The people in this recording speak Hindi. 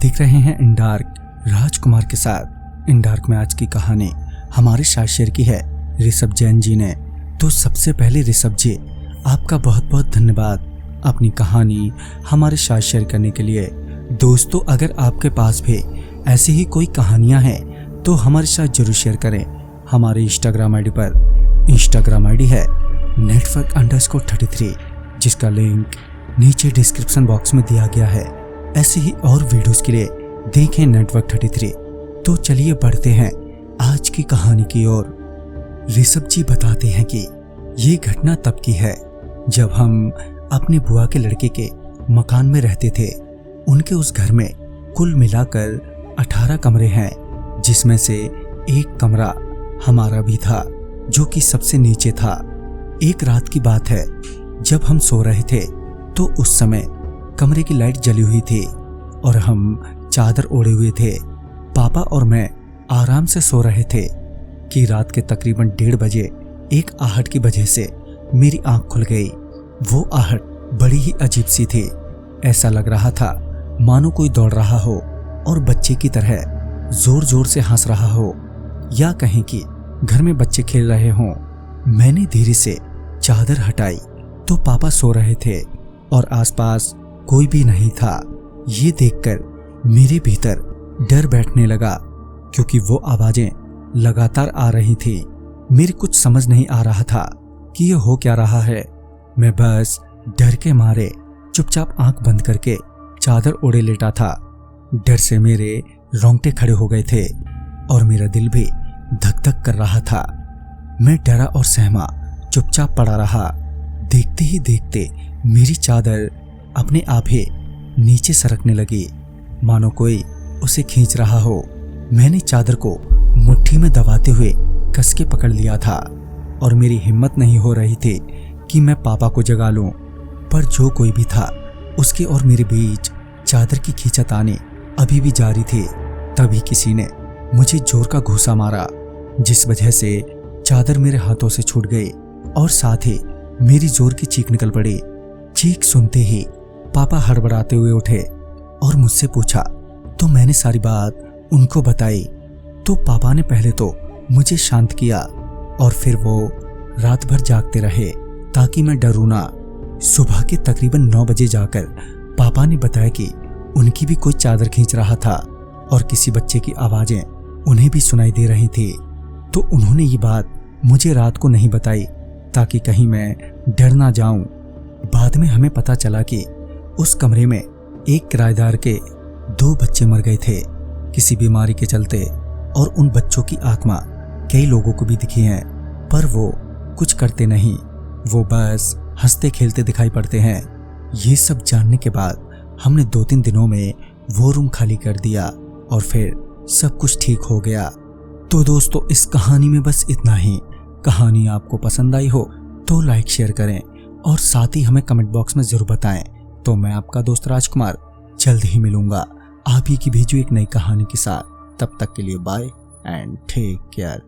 देख रहे हैं इन डार्क राजकुमार के साथ। इन डार्क में आज की कहानी हमारे साथ शेयर की है ऋषभ जैन जी ने। तो सबसे पहले ऋषभ जी, आपका बहुत बहुत धन्यवाद अपनी कहानी हमारे साथ शेयर करने के लिए। दोस्तों, अगर आपके पास भी ऐसी ही कोई कहानियां हैं तो हमारे साथ जरूर शेयर करें। हमारे इंस्टाग्राम आईडी पर इंस्टाग्राम आईडी है network_33, जिसका लिंक नीचे डिस्क्रिप्शन बॉक्स में दिया गया है। ऐसे ही और वीडियोस के लिए देखें network33। तो चलिए बढ़ते हैं आज की कहानी की ओर। ऋषभ जी बताते हैं कि ये घटना तब की है जब हम अपनी बुआ के लड़के के मकान में रहते थे। उनके उस घर में कुल मिलाकर 18 कमरे हैं, जिसमें से एक कमरा हमारा भी था, जो कि सबसे नीचे था। एक रात की बात है, जब हम सो रहे थे तो उस समय कमरे की लाइट जली हुई थी और हम चादर ओढ़े हुए थे। पापा और मैं आराम से सो रहे थे कि रात के तकरीबन 1:30 बजे एक आहट की वजह से मेरी आंख खुल गई। वो आहट बड़ी ही अजीब सी थी। ऐसा लग रहा था मानो कोई दौड़ रहा हो और बच्चे की तरह जोर जोर से हंस रहा हो, या कहें कि घर में बच्चे खेल रहे हों। मैंने धीरे से चादर हटाई तो पापा सो रहे थे और आसपास कोई भी नहीं था। ये देखकर मेरे भीतर डर बैठने लगा, क्योंकि वो आवाजें लगातार आ रही थी। मेरे कुछ समझ नहीं आ रहा था कि ये हो क्या रहा है। मैं बस डर के मारे चुपचाप आंख बंद करके चादर ओढ़े लेटा था। डर से मेरे रोंगटे खड़े हो गए थे और मेरा दिल भी धक धक कर रहा था। मैं डरा और सहमा चुपचाप पड़ा रहा। देखते ही देखते मेरी चादर अपने आप ही नीचे सरकने लगी, मानो कोई उसे खींच रहा हो। मैंने चादर को मुट्ठी में दबाते हुए कस के पकड़ लिया था और मेरी हिम्मत नहीं हो रही थी कि मैं पापा को जगा लूं। पर जो कोई भी था, उसके और मेरे बीच चादर की खींचातानी अभी भी जारी थी। तभी किसी ने मुझे जोर का घूंसा मारा, जिस वजह से चादर मेरे हाथों से छूट गई और साथ ही मेरी जोर की चीख निकल पड़ी। चीख सुनते ही पापा हड़बड़ाते हुए उठे और मुझसे पूछा, तो मैंने सारी बात उनको बताई। तो पापा ने पहले तो मुझे शांत किया और फिर वो रात भर जागते रहे ताकि मैं डरूं ना। सुबह के तकरीबन 9 बजे जाकर पापा ने बताया कि उनकी भी कोई चादर खींच रहा था और किसी बच्चे की आवाजें उन्हें भी सुनाई दे रही थी। तो उन्होंने ये बात मुझे रात को नहीं बताई ताकि कहीं मैं डर ना जाऊं। बाद में हमें पता चला कि उस कमरे में एक किराएदार के 2 बच्चे मर गए थे किसी बीमारी के चलते, और उन बच्चों की आत्मा कई लोगों को भी दिखी है, पर वो कुछ करते नहीं। वो बस हंसते खेलते दिखाई पड़ते हैं। ये सब जानने के बाद हमने 2-3 दिनों में वो रूम खाली कर दिया और फिर सब कुछ ठीक हो गया। तो दोस्तों, इस कहानी में बस इतना ही। कहानी आपको पसंद आई हो तो लाइक शेयर करें और साथ ही हमें कमेंट बॉक्स में जरूर बताएं। तो मैं आपका दोस्त राजकुमार जल्द ही मिलूंगा आप ही की भेजू एक नई कहानी के साथ। तब तक के लिए बाय एंड टेक केयर।